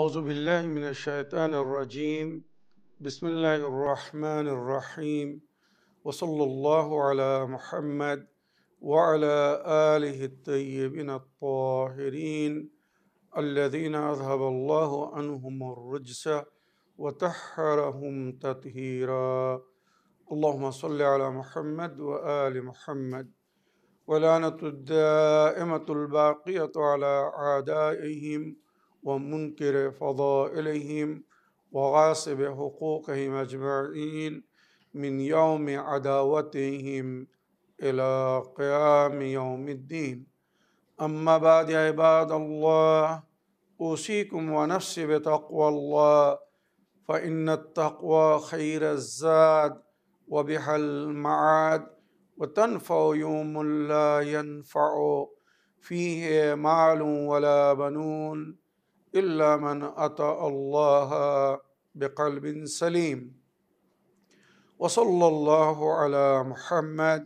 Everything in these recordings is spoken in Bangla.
أعوذ بالله من الشيطان الرجيم. بسم الله الرحمن الرحيم. وصلى الله على محمد وعلى آله الطيبين الطاهرين الذين أذهب الله عنهم الرجس وطهرهم تطهيرا. اللهم صل على محمد وآل محمد. ولعنة الدائمة الباقية على أعدائهم ومنكر فضائلهم وغاصب حقوقهم أجمعين من يوم عداوتهم إلى قيام يوم الدين. أما بعد يا عباد الله، أوصيكم ونفسي بتقوى الله، فإن التقوى خير الزاد وبها المعاد، وتنفع يوم لا ينفع فيه مال ولا بنون إلا من أتى الله بقلب سليم. وصلى الله على محمد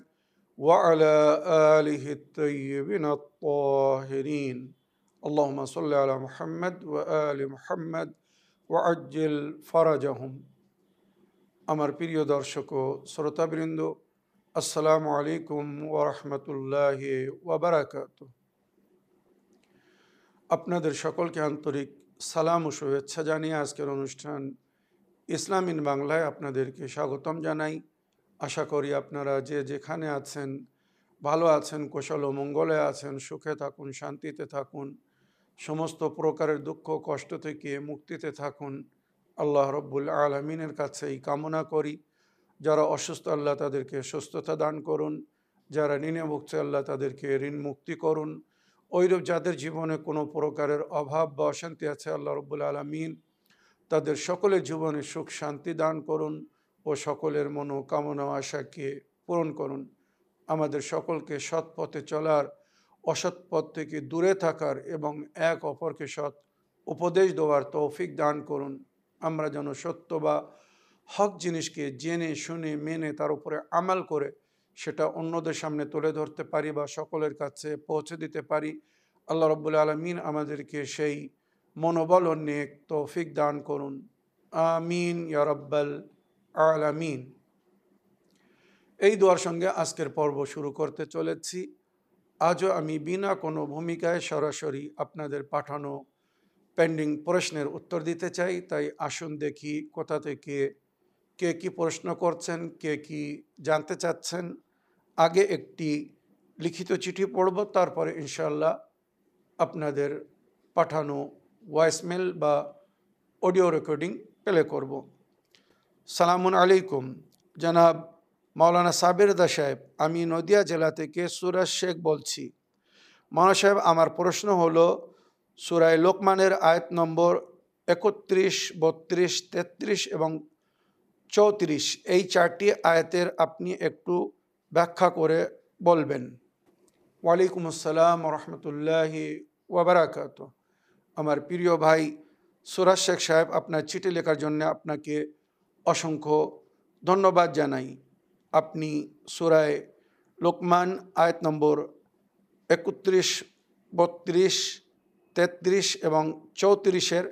وعلى آله الطيبين الطاهرين. اللهم صل على محمد وآل محمد وعجل فرجهم। আমার প্রিয় দর্শক ও শ্রোতাবৃন্দ, আসসালামু আলাইকুম ওয়া রাহমাতুল্লাহি ওয়া বারাকাতুহু। আপনাদের সকলকে আন্তরিক সালাম ও শুভেচ্ছা জানিয়ে আজকের অনুষ্ঠান ইসলাম ইন বাংলায় আপনাদেরকে স্বাগতম জানাই। আশা করি আপনারা যে যেখানে আছেন ভালো আছেন, কুশল ও মঙ্গলে আছেন, সুখে থাকুন, শান্তিতে থাকুন, সমস্ত প্রকারের দুঃখ কষ্ট থেকে মুক্তিতে থাকুন। আল্লাহ রব্বুল আলমিনের কাছে এই কামনা করি। যারা অসুস্থ, আল্লাহ তাদেরকে সুস্থতা দান করুন। যারা ঋণে ভুগছে, আল্লাহ তাদেরকে ঋণ মুক্তি করুন। ওইরূপ যাদের জীবনে কোনো প্রকারের অভাব বা অশান্তি আছে, আল্লাহ রব্বুল আলমিন তাদের সকলের জীবনে সুখ শান্তি দান করুন ও সকলের মনোকামনা আশাকে পূরণ করুন। আমাদের সকলকে সৎ পথে চলার, অসৎ পথ থেকে দূরে থাকার এবং এক অপরকে সৎ উপদেশ দেওয়ার তৌফিক দান করুন। আমরা যেন সত্য বা হক জিনিসকে জেনে শুনে মেনে তার উপরে আমাল করে সেটা অন্যদের সামনে তুলে ধরতে পারি বা সকলের কাছে পৌঁছে দিতে পারি। আল্লাহ রব্বুল আলমিন আমাদেরকে সেই মনোবল ও নেক তৌফিক দান করুন। আমিন ইয়া রাব্বাল আলামিন। এই দোয়ার সঙ্গে আজকের পর্ব শুরু করতে চলেছি। আজও আমি বিনা কোনো ভূমিকায় সরাসরি আপনাদের পাঠানো পেন্ডিং প্রশ্নের উত্তর দিতে চাই। তাই আসুন দেখি কোথা থেকে কে কি প্রশ্ন করছেন, কে কি জানতে চাচ্ছেন। আগে একটি লিখিত চিঠি পড়ব, তারপরে ইনশাআল্লাহ আপনাদের পাঠানো ভয়েসমেল বা অডিও রেকর্ডিং প্লে করব। সালামুন আলাইকুম জনাব মাওলানা সাবির দা সাহেব, আমি নদিয়া জেলা থেকে সুরাজ শেখ বলছি। মাওলানা সাহেব, আমার প্রশ্ন হলো সূরায়ে লোকমানের আয়াত নম্বর ৩১, ৩২, ৩৩ এবং ৩৪, এই চারটি আয়াতের আপনি একটু ব্যাখ্যা করে বলবেন। ওয়ালাইকুম আসসালাম ওয়া রাহমাতুল্লাহি ওয়া বারাকাতুহু। আমার প্রিয় ভাই সুরাজ শেখ সাহেব, আপনার চিঠি লেখার জন্য আপনাকে অসংখ্য ধন্যবাদ জানাই। আপনি সূরায়ে লোকমান আয়াত নম্বর ৩১, ৩২, ৩৩ এবং ৩৪-এর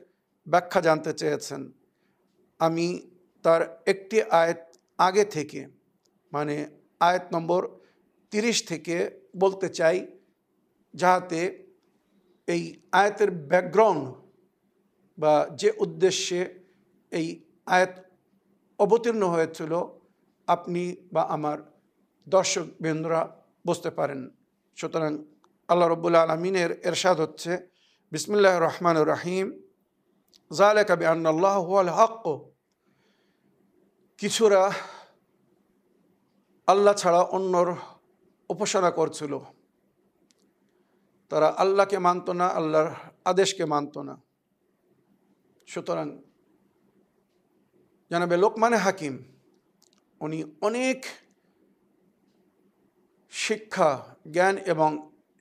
ব্যাখ্যা জানতে চেয়েছেন। আমি তার একটি আয়াত আগে থেকে, মানে আয়াত নম্বর ৩০ থেকে বলতে চাই, যাহাতে এই আয়াতের ব্যাকগ্রাউন্ড বা যে উদ্দেশ্যে এই আয়াত অবতীর্ণ হয়েছিল আপনি বা আমার দর্শক বৃন্দরা বুঝতে পারেন। সুতরাং আল্লাহ রব্বুল আলমিনের এরশাদ হচ্ছে, বিসমিল্লাহির রহমানির রহিম, যালিকা বিআন্নাল্লাহা হুয়াল হক। কিছুরা আল্লাহ ছাড়া অন্যর উপাসনা করছিল। তারা আল্লাহকে মানত না, আল্লাহর আদেশকে মানত না। সুতরাং জানাবে লোকমানে হাকিম, উনি অনেক শিক্ষা, জ্ঞান এবং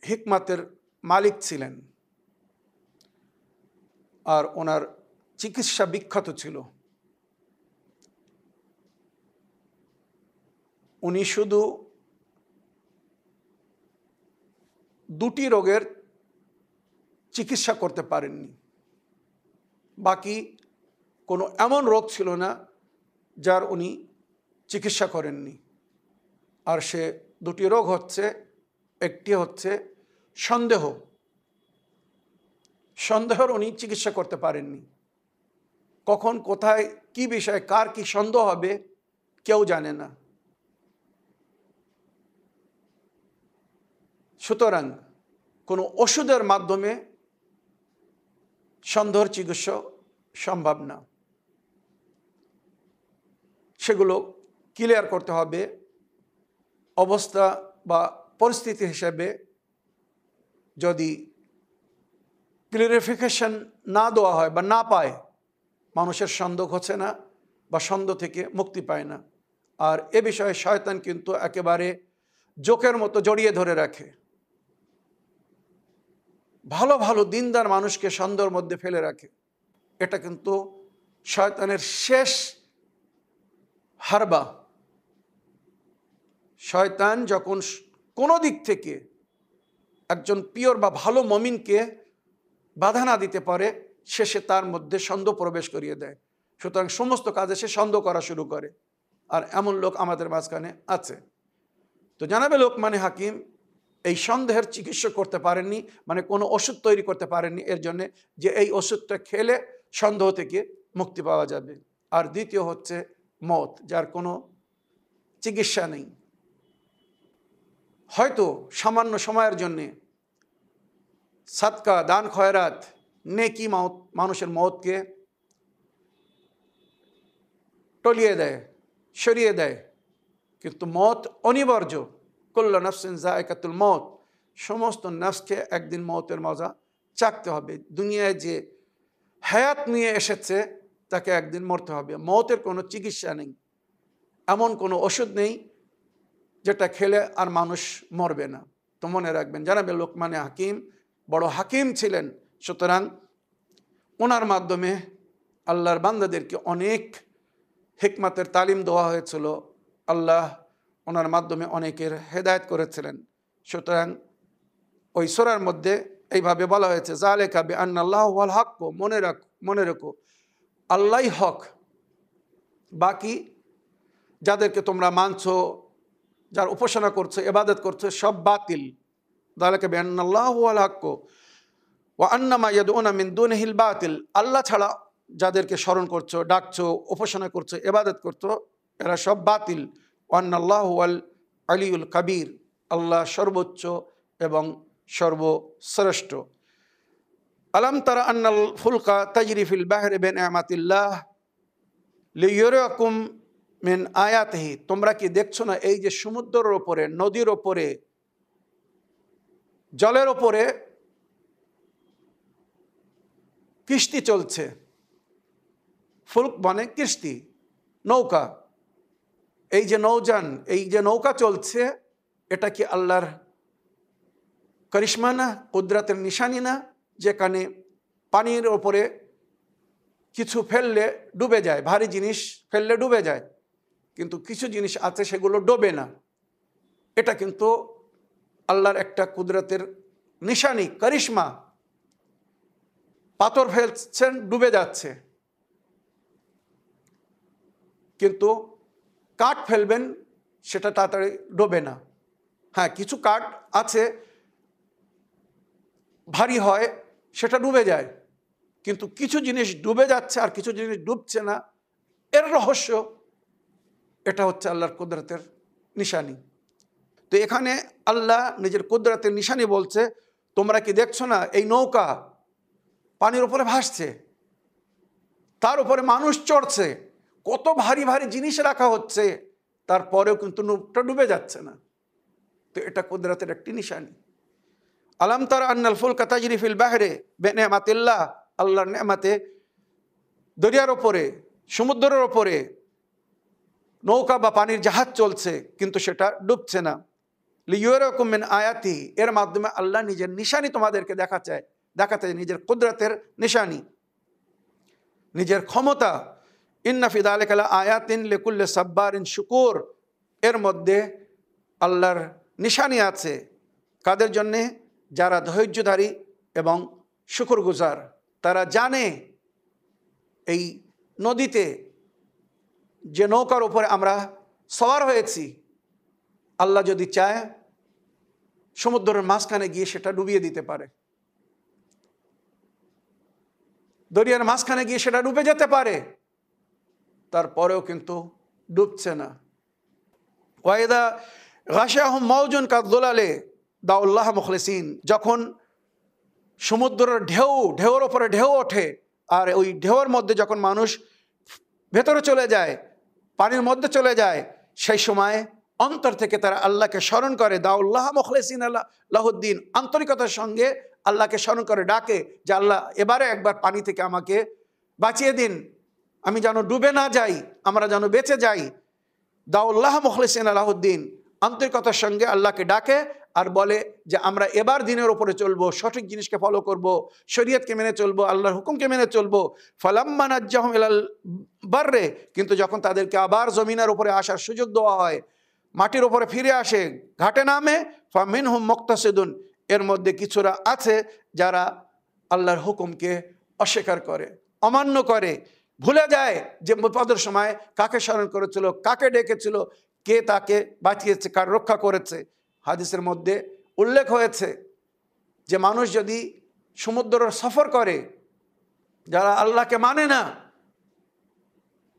হিকমাতের মালিক ছিলেন। আর ওনার চিকিৎসা বিখ্যাত ছিল। উনি শুধু দুটি রোগের চিকিৎসা করতে পারেননি। বাকি কোনো এমন রোগ ছিল না যার উনি চিকিৎসা করেননি। আর সে দুটি রোগ হচ্ছে, একটি হচ্ছে সন্দেহ। সন্দেহের উনি চিকিৎসা করতে পারেননি। কখন কোথায় কি বিষয়ে কার কি সন্দেহ হবে কেউ জানে না। সুতরাং কোনো ওষুধের মাধ্যমে সন্দেহের চিকিৎসা সম্ভব না। সেগুলো ক্লিয়ার করতে হবে অবস্থা বা পরিস্থিতি হিসেবে। যদি ক্লিয়ারিফিকেশন না দেওয়া হয় বা না পায়, মানুষের সন্দেহ হচ্ছে না বা সন্দেহ থেকে মুক্তি পায় না। আর এ বিষয়ে শয়তান কিন্তু একেবারে জোকের মতো জড়িয়ে ধরে রাখে। ভালো ভালো দিনদার মানুষকে সন্দেহের মধ্যে ফেলে রাখে। এটা কিন্তু শয়তানের শেষ হারবা। শয়তান যখন কোনো দিক থেকে একজন পিওর বা ভালো মমিনকে বাধা না দিতে পারে, শেষে তার মধ্যে সন্দেহ প্রবেশ করিয়ে দেয়। সুতরাং সমস্ত কাজে সে সন্দেহ করা শুরু করে। আর এমন লোক আমাদের মাঝখানে আছে। তো জানাবে লোকমানে হাকিম এই সন্দেহের চিকিৎসা করতে পারেননি, মানে কোনো ওষুধ তৈরি করতে পারেননি এর জন্যে যে এই ওষুধটা খেলে সন্দেহ থেকে মুক্তি পাওয়া যাবে। আর দ্বিতীয় হচ্ছে মত, যার কোনো চিকিৎসা নেই। হয়তো সামান্য সময়ের জন্যে সাদকা, দান, খয়রাত, নেকি মানুষের মতকে টলিয়ে দেয়, সরিয়ে দেয়, কিন্তু মত অনিবার্য। কুল্লু নাফসিন যায়কাতুল মত, সমস্ত নফসকে একদিন মতের মজা চাকতে হবে। দুনিয়ায় যে হায়াত নিয়ে এসেছে তাকে একদিন মরতে হবে। মতের কোনো চিকিৎসা নেই, এমন কোনো ওষুধ নেই যেটা খেলে আর মানুষ মরবে না। তো মনে রাখবেন, জানাবে লোকমানে হাকিম বড় হাকিম ছিলেন। সুতরাং ওনার মাধ্যমে আল্লাহর বান্দাদেরকে অনেক হিকমতের তালিম দেওয়া হয়েছিল। আল্লাহ ওনার মাধ্যমে অনেকের হেদায়েত করেছিলেন। সুতরাং ওই সূরার মধ্যে এইভাবে বলা হয়েছে, যালিকা বিআন্নাল্লাহু ওয়াল হক, মনে রাখো আল্লাহই হক, বাকি যাদেরকে তোমরা মানছো, যার উপাসনা করছো, ইবাদত করছো, সব বাতিল। যালিকা বিআন্নাল্লাহু ওয়াল হক ওয়া আন্না মা ইয়াদউনা মিন দুনিহিল বাতিল, আল্লাহ ছাড়া যাদেরকে স্মরণ করছো, ডাকছো, উপাসনা করছো, ইবাদত করছো, এরা সব বাতিল। ওয়া আন্নাল্লাহু ওয়াল আলিয়ুল কাবীর, আল্লাহ সর্বোচ্চ এবং সর্বশ্রেষ্ঠ। আলাম তারা আন্নাল ফুলকা তাজরি ফিল বাহরি বিনিআমাতিল্লাহ লিইয়ুরিয়াকুম মিন আয়াতিহি, তোমরা কি দেখছো না এই যে সমুদ্রের ওপরে, নদীর ওপরে, জলের ওপরে কিস্তি চলছে। ফুলক মানে কিস্তি, নৌকা। এই যে নৌযান, এই যে নৌকা চলছে, এটা কি আল্লাহর করিশ্মা না, কুদরতের নিশানি না? যেখানে পানির ওপরে কিছু ফেললে ডুবে যায়, ভারী জিনিস ফেললে ডুবে যায়, কিন্তু কিছু জিনিস আছে সেগুলো ডোবে না। এটা কিন্তু আল্লাহর একটা কুদরতের নিশানি, করিশ্মা। পাথর ফেলছেন, ডুবে যাচ্ছে, কিন্তু কাঠ ফেলবেন, সেটা তাড়াতাড়ি ডোবে না। হ্যাঁ, কিছু কাঠ আছে ভারী হয়, সেটা ডুবে যায়, কিন্তু কিছু জিনিস ডুবে যাচ্ছে আর কিছু জিনিস ডুবছে না। এর রহস্য, এটা হচ্ছে আল্লাহর কুদরতের নিশানি। তো এখানে আল্লাহ নিজের কুদরতের নিশানি বলছে, তোমরা কি দেখছো না এই নৌকা পানির উপরে ভাসছে, তার উপরে মানুষ চড়ছে, কত ভারী ভারী জিনিস রাখা হচ্ছে, তারপরেও কিন্তু নৌকাটা ডুবে যাচ্ছে না। তো এটা কুদরতের একটি নিশানি। আলাম তারা আন্নাল ফুলকা তাজরি ফিল বাহরি বিনিআমাতিল্লাহ, আল্লাহর নেয়ামতে দরিয়ার ওপরে, সমুদ্রের ওপরে নৌকা বা পানির জাহাজ চলছে, কিন্তু সেটা ডুবছে না। লিইয়ুরিয়াকুম মিন আয়াতি, এর মাধ্যমে আল্লাহ নিজের নিশানি তোমাদেরকে দেখাতে, নিজের কুদরতের নিশানি, নিজের ক্ষমতা। ইন্না ফি যালিকা লাআয়াতিন লিকুল্লি সাব্বারিন শুকুর, এর মধ্যে আল্লাহর নিশানি আছে কাদের জন্যে? যারা ধৈর্যধারী এবং শুকরগুজার। তারা জানে এই নদীতে যে নৌকার উপরে আমরা সওয়ার হয়েছি, আল্লাহ যদি চায় সমুদ্রের মাঝখানে গিয়ে সেটা ডুবিয়ে দিতে পারে, দরিয়ার মাঝখানে গিয়ে সেটা ডুবে যেতে পারে, তারপরেও কিন্তু ডুবছে না। ওয়াইদা গাশাহুম মাউজুন কাযুলালে দাউল্লাহ মুখলিসিন, যখন সমুদ্রের ঢেউর ওপরে ঢেউ ওঠে আর ওই ঢেউর মধ্যে যখন মানুষ ভেতরে চলে যায়, পানির মধ্যে চলে যায়, সেই সময় অন্তর থেকে তারা আল্লাহকে স্মরণ করে, দাউল্লাহ মুখলিসিন লাহুদ্দিন, আন্তরিকতার সঙ্গে আল্লাহকে স্মরণ করে ডাকে যে আল্লাহ এবারে একবার পানি থেকে আমাকে বাঁচিয়ে দিন, আমি যেন ডুবে না যাই, আমরা যেন বেঁচে যাই। দাউল্লাহ মুখলিসিন লাহুদ্দিন, আন্তরিকতার সঙ্গে আল্লাহকে ডাকে আর বলে যে আমরা এবার দিনের ওপরে চলবো, সঠিক জিনিসকে ফলো করব, শরীয়তকে মেনে চলবো, আল্লাহর হুকুমকে মেনে চলবো। ফালাম্মা নাজ্জাহুম ইলাল বাররে, কিন্তু যখন তাদেরকে আবার জমিনের উপরে আসার সুযোগ দেওয়া হয়, মাটির উপরে ফিরে আসে, ঘাটে নামে, ফামিনহুম মুক্তাসিদুন, এর মধ্যে কিছুরা আছে যারা আল্লাহর হুকুমকে অস্বীকার করে, অমান্য করে, ভুলে যায় যে বিপদের সময় কাকে স্মরণ করেছিল, কাকে ডেকেছিল, কে তাকে বাঁচিয়েছে, কার রক্ষা করেছে। হাদিসের মধ্যে উল্লেখ হয়েছে যে মানুষ যদি সমুদ্রের সফর করে, যারা আল্লাহকে মানে না,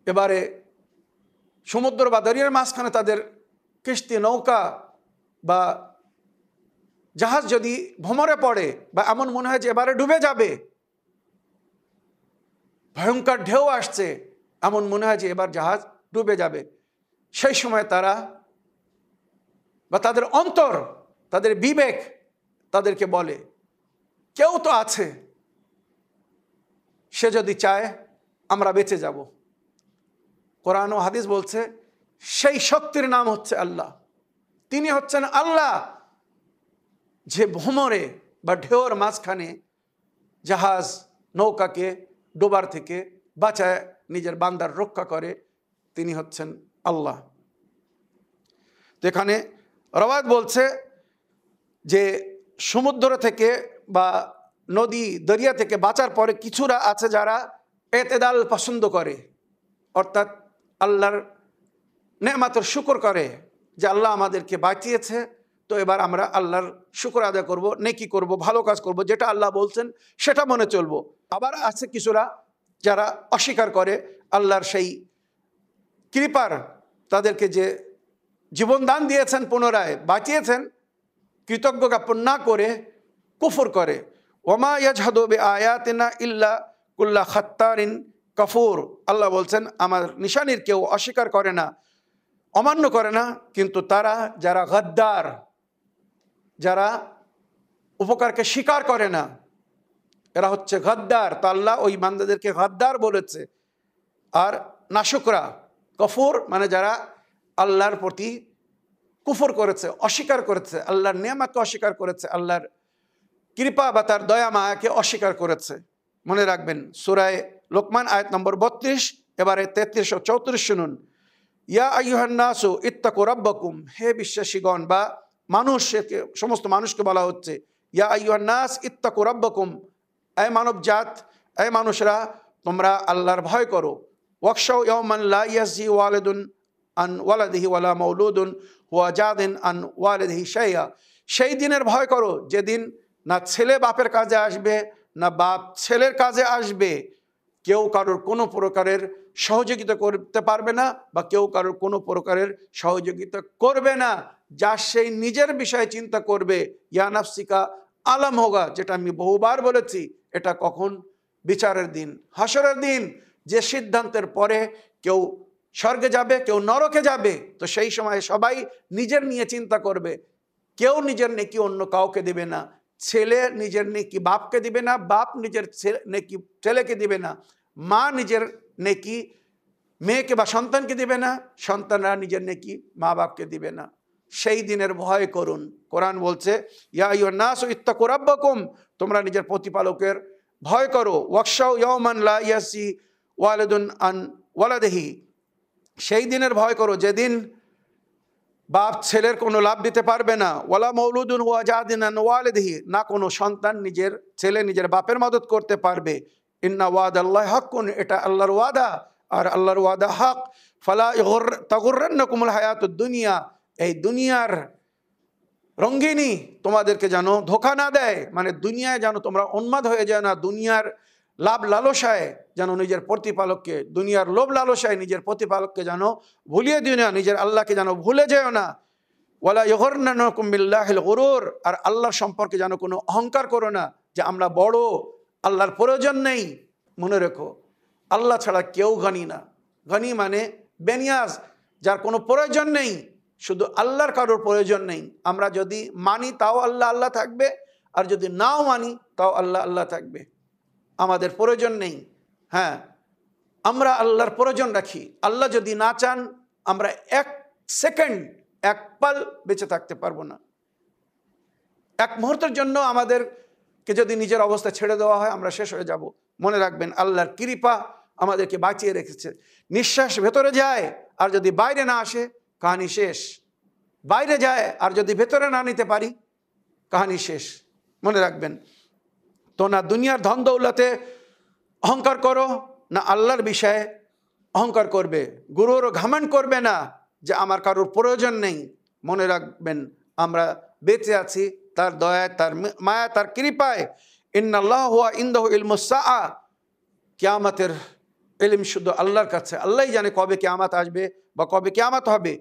এবারে সমুদ্র বা দরিয়ার মাঝখানে তাদের কিস্তি, নৌকা বা জাহাজ যদি ভ্রমরে পড়ে বা এমন মনে হয় যে এবারে ডুবে যাবে, ভয়ঙ্কর ঢেউ আসছে, এমন মনে হয় যে এবার জাহাজ ডুবে যাবে, সেই সময় তারা বা তাদের অন্তর, তাদের বিবেক তাদেরকে বলে কেউ তো আছে, সে যদি চায় আমরা বেঁচে যাব। কোরআন ও হাদিস বলছে সেই শক্তির নাম হচ্ছে আল্লাহ। তিনি হচ্ছেন আল্লাহ যে ভ্রমরে বা ঢেউর মাঝখানে জাহাজ, নৌকাকে ডোবার থেকে বাঁচায়, নিজের বান্দার রক্ষা করে, তিনি হচ্ছেন আল্লাহ। তো এখানে রওয়ায়াত বলছে যে সমুদ্র থেকে বা নদী দরিয়া থেকে বাঁচার পরে কিছুরা আছে যারা এতেদাল পছন্দ করে, অর্থাৎ আল্লাহর নেয়ামতের শুকর করে যে আল্লাহ আমাদেরকে বাঁচিয়েছে, তো এবার আমরা আল্লাহর শুকর আদায় করব, নেকি করব, ভালো কাজ করব, যেটা আল্লাহ বলছেন সেটা মনে চলবো। আবার আছে কিছুরা যারা অস্বীকার করে আল্লাহর সেই কৃপার, তাদেরকে যে জীবন দান দিয়েছেন, পুনরায় বাঁচিয়েছেন, কৃতজ্ঞ জ্ঞাপন না করে কুফর করে। ওমা ইয়াজহাদু বিআয়াতিনা ইল্লা কুল্লা খাত্তারিন কাফুর, আল্লাহ বলছেন আমার নিশানির কেউ অস্বীকার করে না, অমান্য করে না, কিন্তু তারা যারা গদ্দার, যারা উপকারকে স্বীকার করে না, এরা হচ্ছে গদ্দার। তো আল্লাহ ওই বান্দাদেরকে গদ্দার বলেছে। আর নাশুকরা, কফুর মানে যারা আল্লাহর প্রতি কুফর করেছে, অস্বীকার করেছে, আল্লাহর নিয়ামতকে অস্বীকার করেছে, আল্লাহর কৃপা বা তার দয়া মায়াকে অস্বীকার করেছে। মনে রাখবেন সূরা লোকমান আয়াত নম্বর 32, এবারে 33 ও 34 শুনুন। ইয়া আইয়ুহান নাসু ইত্তাকু রাব্বাকুম, হে বিশ্বাসীগণ বা মানুষকে, সমস্ত মানুষকে বলা হচ্ছে ইয়া আইয়ুহান নাস ইত্তাকু রাব্বাকুম, এ মানব জাত, এ মানুষরা তোমরা আল্লাহর ভয় করো। ওয়াকশাউ ইয়াওমান লা ইয়াজি ওয়ালিদুন আন ওয়ালাদিহি ওয়ালা মাউলুদুন হুয়া জাদিন আন ওয়ালিদিহি শাইআ, সেই দিনের ভয় করো যেদিন না ছেলে বাপের কাজে আসবে, না বাপ ছেলের কাজে আসবে, কেউ কারোর কোনো প্রকারের সহযোগিতা করতে পারবে না বা কেউ কারোর কোনো প্রকারের সহযোগিতা করবে না, যা সেই নিজের বিষয়ে চিন্তা করবে। ইয়া নাফসিকা আলাম হোগা, যেটা আমি বহুবার বলেছি, এটা কখন? বিচারের দিন, হাসরের দিন, যে সিদ্ধান্তের পরে কেউ স্বর্গে যাবে, কেউ নরকে যাবে। তো সেই সময় সবাই নিজের নিয়ে চিন্তা করবে, কেউ নিজের নেকি অন্য কাউকে দেবে না, ছেলে নিজের নেকি বাপকে দিবে না, বাপ নিজের নেকি ছেলেকে দিবে না, মা নিজের নেকি মেয়েকে বা সন্তানকে দিবে না, সন্তানরা নিজের নেকি মা বাপকে দিবে না। সেই দিনের ভয় করুন। কোরআন বলছে ইয়া আইয়ুহান নাসু ইত্তাকু রাব্বাকুম, তোমরা নিজের প্রতিপালকের ভয় করো। ওয়াকশাউ ইয়াওমান লা ইয়াজি ওয়ালিদুন আন ওয়ালাদিহি, সেই দিনের ভয় করো যেদিন বাপ ছেলের কোনো লাভ দিতে পারবে না। ওয়ালা মাউলুদুন হুয়া জাদিন আন ওয়ালিদিহি, না কোনো সন্তান নিজের ছেলে নিজের বাপের মদত করতে পারবে। ইন্না ওয়াদাল্লাহি হাক্কুন, এটা আল্লাহর ওয়াদা, আর আল্লাহর ওয়াদা হক। ফালা তাগুররান্নাকুমুল হায়াতুদ দুনিয়া, এই দুনিয়ার রঙ্গিনী তোমাদেরকে যেন ধোঁকা না দেয়, মানে দুনিয়ায় যেন তোমরা উন্মাদ হয়ে যায় না, দুনিয়ার লাভ লালসায় যেন নিজের প্রতিপালককে, দুনিয়ার লোভ লালসায় নিজের প্রতিপালককে যেন ভুলিয়ে দিও না, নিজের আল্লাহকে যেন ভুলে যেও না। ওয়ালা ইগরন্নাকুম বিল্লাহিল গুরুর, আর আল্লাহর সম্পর্কে যেন কোনো অহংকার করো না যে আমরা বড়, আল্লাহর প্রয়োজন নেই। মনে রেখো, আল্লাহ ছাড়া কেউ গনি না। গনি মানে বেনিয়াজ, যার কোনো প্রয়োজন নেই, শুধু আল্লাহর কারোর প্রয়োজন নেই। আমরা যদি মানি তাও আল্লাহ আল্লাহ থাকবে, আর যদি নাও মানি তাও আল্লাহ আল্লাহ থাকবে, আমাদের প্রয়োজন নেই। হ্যাঁ, আমরা আল্লাহর প্রয়োজন রাখি। আল্লাহ যদি না চান আমরা এক সেকেন্ড, এক পাল বেঁচে থাকতে পারবো না। এক মুহূর্তের জন্য আমাদেরকে যদি নিজের অবস্থা ছেড়ে দেওয়া হয় আমরা শেষ হয়ে যাব। মনে রাখবেন, আল্লাহর কৃপা আমাদেরকে বাঁচিয়ে রেখেছে। নিঃশ্বাস ভেতরে যায় আর যদি বাইরে না আসে, কাহানি শেষ। বাইরে যায় আর যদি ভেতরে না নিতে পারি, কাহানি শেষ। মনে রাখবেন, তো না দুনিয়ার ধন দৌলতে অহংকার করো, না আল্লাহর বিষয়ে অহংকার করবে। গুরুর ঘামন্ড করবে না যে আমার কারোর প্রয়োজন নেই। মনে রাখবেন, আমরা বেঁচে আছি তার দয়ায়, তার মায়া, তার কৃপায়। ইন্নাল্লাহু ওয়া ইনদাহু ইলমুস সাআ, কিয়ামতের ইলম শুধু আল্লাহর কাছে। আল্লাহই জানে কবে কিয়ামত আসবে বা কবে কিয়ামত হবে।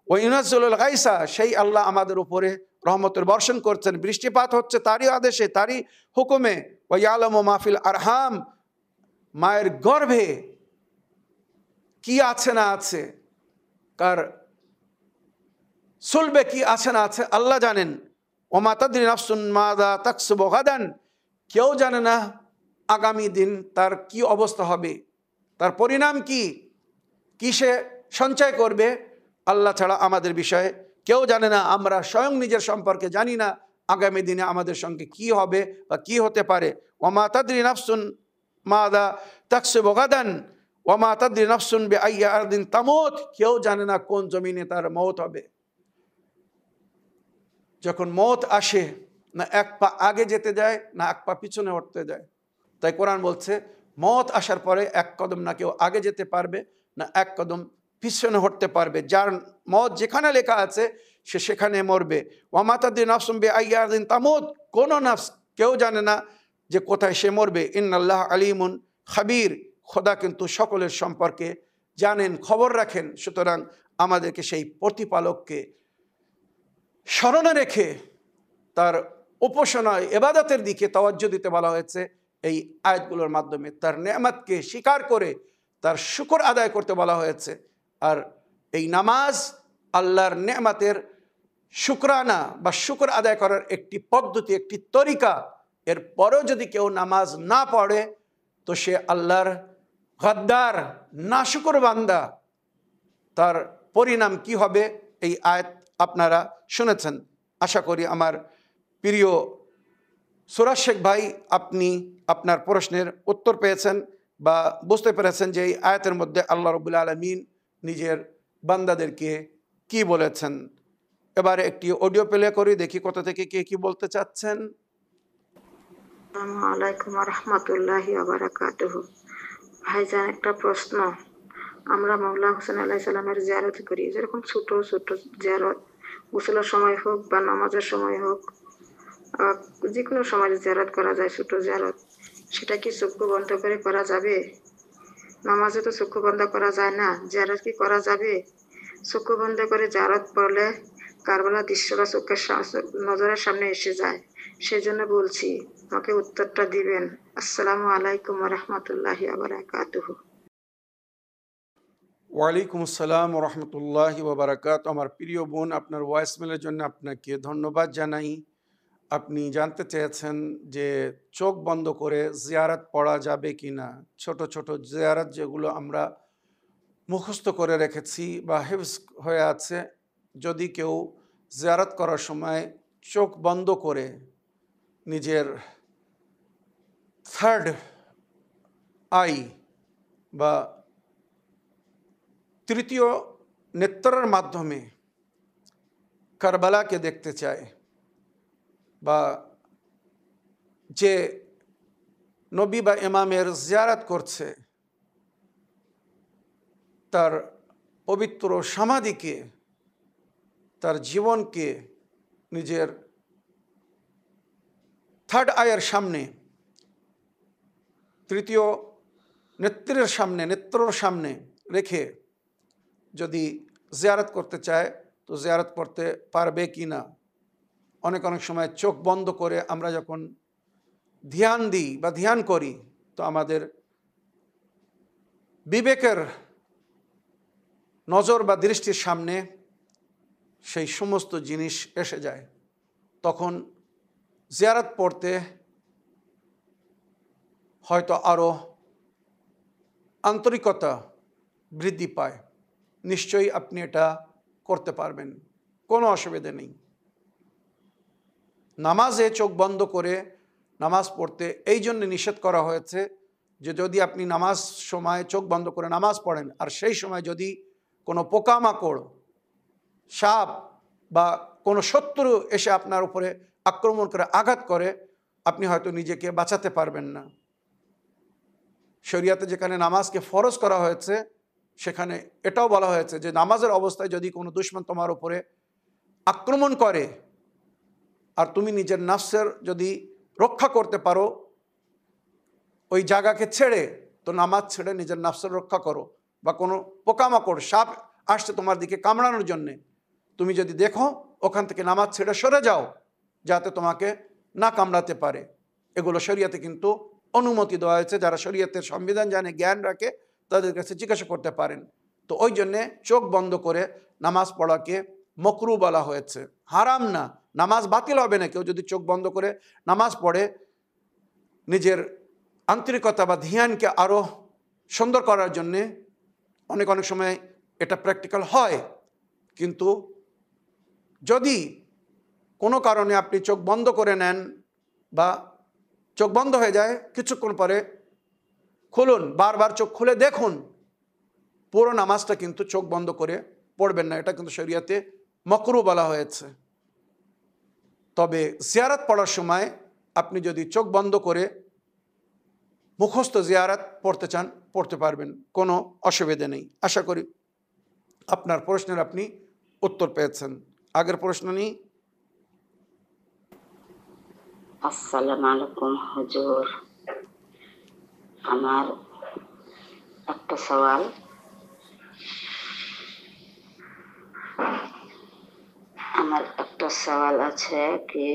ওয়া ইউনাজ্জিলুল গায়সা, সেই আল্লাহ আমাদের উপরে রহমতের বর্ষণ করছেন, বৃষ্টিপাত হচ্ছে তারই আদেশে, তারই হুকুমে। ওয়া ইয়ালামু মা ফিল আরহাম, মায়ের গর্ভে কি আছে না আছে, কার সুলবে কি আছে না আছে আল্লাহ জানেন। ওমা তাদরি নাফসুন মাযা তাকসিবু গাদান, কেউ জানে না আগামী দিন তার কি অবস্থা হবে, তার পরিণাম কি, কিসে সঞ্চয় করবে, আল্লাহ ছাড়া আমাদের বিষয়ে কেউ জানে না। আমরা স্বয়ং নিজের সম্পর্কে জানি না আগামী দিনে আমাদের সঙ্গে কি হবে বা কি হতে পারে। ওমা তাদরি নাফসুন মাযা তাকসিবু গাদান ওমা তাদরি নাফসুন বিআইয়ি আরদিন তামুত, কেউ জানে না কোন জমিনে তার মওত হবে। যখন মওত আসে, না এক পা আগে যেতে যায়, না এক পা পিছনে হটতে যায়। তাই কোরআন বলছে, মওত আসার পরে এক কদম না কেউ আগে যেতে পারবে, না এক কদম পিছনে হটতে পারবে। যার মওত যেখানে লেখা আছে সে সেখানে মরবে। ওয়া মা তাদরি নাফসুন বিআইয়ি আরদিন তামুত, কোনো নাফস, কেউ জানে না যে কোথায় সে মরবে। ইন্নাল্লাহ আলিমুন খাবির, খোদা কিন্তু সকলের সম্পর্কে জানেন, খবর রাখেন। সুতরাং আমাদেরকে সেই প্রতিপালককে স্মরণে রেখে তার উপাসনায়, ইবাদতের দিকে তাওয়াজ্জুহ দিতে বলা হয়েছে এই আয়াতগুলোর মাধ্যমে। তার নেয়ামতকে স্বীকার করে তার শুকর আদায় করতে বলা হয়েছে। আর এই নামাজ আল্লাহর নেয়ামতের শুকরানা বা শুকর আদায় করার একটি পদ্ধতি, একটি তরিকা। এর পরেও যদি কেউ নামাজ না পড়ে তো সে আল্লাহর গদ্দার, নাশুকর বান্দা। তার পরিণাম কি হবে এই আয়াত আপনারা শুনেছেন। আশা করি আমার প্রিয় সুরাজ শেখ ভাই, আপনি আপনার প্রশ্নের উত্তর পেয়েছেন বা বুঝতে পেরেছেন যে এই আয়াতের মধ্যে আল্লাহ রাব্বুল আলামিন নিজের বান্দাদেরকে কি বলেছেন। এবারে একটি অডিও প্লে করি, দেখি কোথা থেকে কে কি বলতে চাচ্ছেন। আসসালামু আলাইকুম ওয়া রাহমাতুল্লাহি ওয়া বারাকাতুহু। ভাইজান, একটা প্রশ্ন। আমরা মওলা হোসেন আলাইহিস সালামের জিয়ারত করি, যেরকম ছোট ছোট জিয়ারত, গোসলের সময় হোক বা নামাজের সময় হোক, যে কোনো সময় জিয়ারত করা যায়, ছোট জিয়ারত। সেটা কি চক্ষু বন্ধ করে করা যাবে? নামাজে তো চক্ষু বন্ধ করা যায় না, জিয়ারত কি করা যাবে? চক্ষু বন্ধ করে জিয়ারত পড়লে কারবালার দৃশ্যটা চোখের নজরের সামনে এসে যায়, সেজন্য বলছি, আমাকে উত্তরটা দিবেন। আসসালামু আলাইকুম ওয়া রাহমাতুল্লাহি ওয়া বারাকাতুহু। ওয়ালাইকুম আসসালাম ওয়া রাহমাতুল্লাহি ওয়া বারাকাতুহু। আমার প্রিয় বোন, আপনার ভয়েসমেলের জন্য আপনাকে ধন্যবাদ জানাই। আপনি জানতে চেয়েছেন যে চোখ বন্ধ করে জিয়ারত পড়া যাবে কি না। ছোট ছোট জিয়ারত যেগুলো আমরা মুখস্থ করে রেখেছি বা হিফজ হয়ে আছে, যদি কেউ জিয়ারত করার সময় চোখ বন্ধ করে নিজের থার্ড আই বা তৃতীয় নেত্রের মাধ্যমে কারবালাকে দেখতে চায়, বা যে নবী বা ইমামের জিয়ারত করছে, তার পবিত্র সমাধিকে, তার জীবনকে নিজের থার্ড আইয়ের সামনে, তৃতীয় নেত্রের সামনে রেখে যদি জিয়ারত করতে চায় তো জিয়ারত করতে পারবে কি না। অনেক সময় চোখ বন্ধ করে আমরা যখন ধ্যান দিই বা ধ্যান করি তো আমাদের বিবেকের নজর বা দৃষ্টির সামনে সেই সমস্ত জিনিস এসে যায়। তখন জিয়ারত পড়তে হয়তো আরও আন্তরিকতা বৃদ্ধি পায়। নিশ্চয়ই আপনি এটা করতে পারবেন, কোনো অসুবিধা নেই। নামাজে চোখ বন্ধ করে নামাজ পড়তে এই জন্য নিষেধ করা হয়েছে যে যদি আপনি নামাজ সময় চোখ বন্ধ করে নামাজ পড়েন আর সেই সময় যদি কোনো পোকামাকড়, সাপ বা কোনো শত্রু এসে আপনার উপরে আক্রমণ করে আঘাত করে, আপনি হয়তো নিজেকে বাঁচাতে পারবেন না। শরিয়াতে যেখানে নামাজকে ফরজ করা হয়েছে সেখানে এটাও বলা হয়েছে যে নামাজের অবস্থায় যদি কোনো দুশমন তোমার উপরে আক্রমণ করে আর তুমি নিজের নাফসের যদি রক্ষা করতে পারো ওই জায়গাকে ছেড়ে, তো নামাজ ছেড়ে নিজের নাফসের রক্ষা করো। বা কোনো পোকামাকড়, সাপ আসছে তোমার দিকে কামড়ানোর জন্যে, তুমি যদি দেখো ওখান থেকে নামাজ ছেড়ে সরে যাও যাতে তোমাকে না কামড়াতে পারে। এগুলো শরিয়াতে কিন্তু অনুমতি দেওয়া হয়েছে। যারা শরিয়তের সংবিধান জানে, জ্ঞান রাখে, তাদের কাছে জিজ্ঞাসা করতে পারেন। তো ওই জন্যে চোখ বন্ধ করে নামাজ পড়াকে মকরু বলা হয়েছে, হারাম না। নামাজ বাতিল হবে না কেউ যদি চোখ বন্ধ করে নামাজ পড়ে। নিজের আন্তরিকতা বা ধ্যানকে আরও সুন্দর করার জন্যে অনেক সময় এটা প্র্যাকটিক্যাল হয়। কিন্তু যদি কোনো কারণে আপনি চোখ বন্ধ করে নেন বা চোখ বন্ধ হয়ে যায়, কিছুক্ষণ পরে খুলুন, বারবার চোখ খুলে দেখুন। পুরো নামাজটা কিন্তু চোখ বন্ধ করে পড়বেন না, এটা কিন্তু শরিয়াতে মকরু বলা হয়েছে। তবে জিয়ারত পড়ার সময় আপনি যদি চোখ বন্ধ করে মুখস্থ জিয়ারত পড়তে চান পড়তে পারবেন, কোনো অসুবিধা নেই। আশা করি আপনার প্রশ্নের আপনি উত্তর পেয়েছেন। আগের প্রশ্ন নিই। আসসালামু আলাইকুম হুজুর, আমার একটা সওয়াল। আছে কি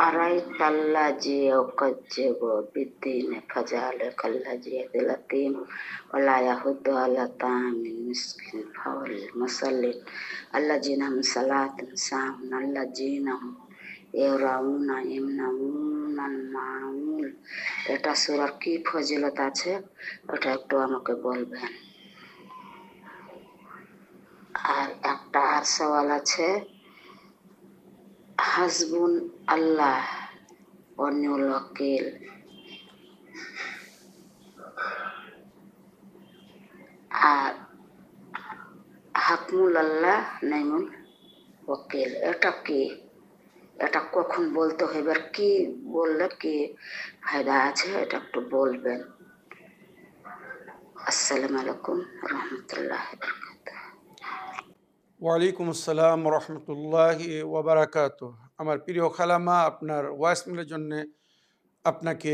আরাইতাল্লাযী ইউকাজ্জিবু বিদ্দীনি ফাযালিকাল্লাযী ইয়াতিম ওয়া লা ইয়াহুদ্দু আলা তা'আমিল মিসকিন ফাওয়াইলুল মুসাল্লিন আল্লাযীনা হুম সালাতিহিম সাহুন আল্লাযীনা হুম ইয়ামনাউনাল মাউন। এটা সূরার কি ফজিলত আছে ওটা একটু আমাকে বলবেন। আর একটা সওয়াল আছে, হাসবুন আল্লাহ ওয়া নি'মাল ওয়াকিল, আর হাকমুল আল্লাহ নি'মাল ওয়াকিল এটা কি? এটা কখন বলতে হবে আর কি বললে কি ফায়দা আছে এটা একটু বলবেন। আসসালামু আলাইকুম রহমতুল্লাহ। ওয়ালাইকুম আসসালাম রহমতুল্লাহি ওয়া বারাকাতুহু। আমার প্রিয় খালামা, আপনার ওয়াইসমেলের জন্যে আপনাকে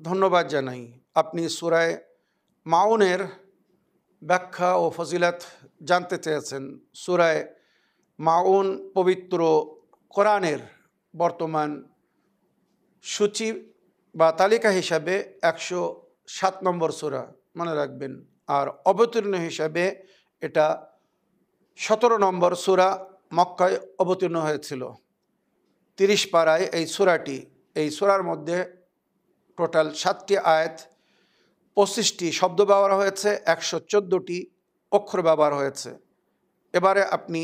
ধন্যবাদ জানাই। আপনি সূরা মাউনের ব্যাখ্যা ও ফজিলত জানতে চেয়েছেন। সূরা মাউন পবিত্র কোরআনের বর্তমান সূচি বা তালিকা হিসাবে 107 নম্বর সূরা, মনে রাখবেন। আর অবতীর্ণ হিসাবে এটা 17 নম্বর সূরা, মক্কায় অবতীর্ণ হয়েছিল। 30 পারায় এই সূরাটি। এই সূরার মধ্যে টোটাল 7টি আয়াত, 25টি শব্দ ব্যবহার হয়েছে, 114টি অক্ষর ব্যবহার হয়েছে। এবারে আপনি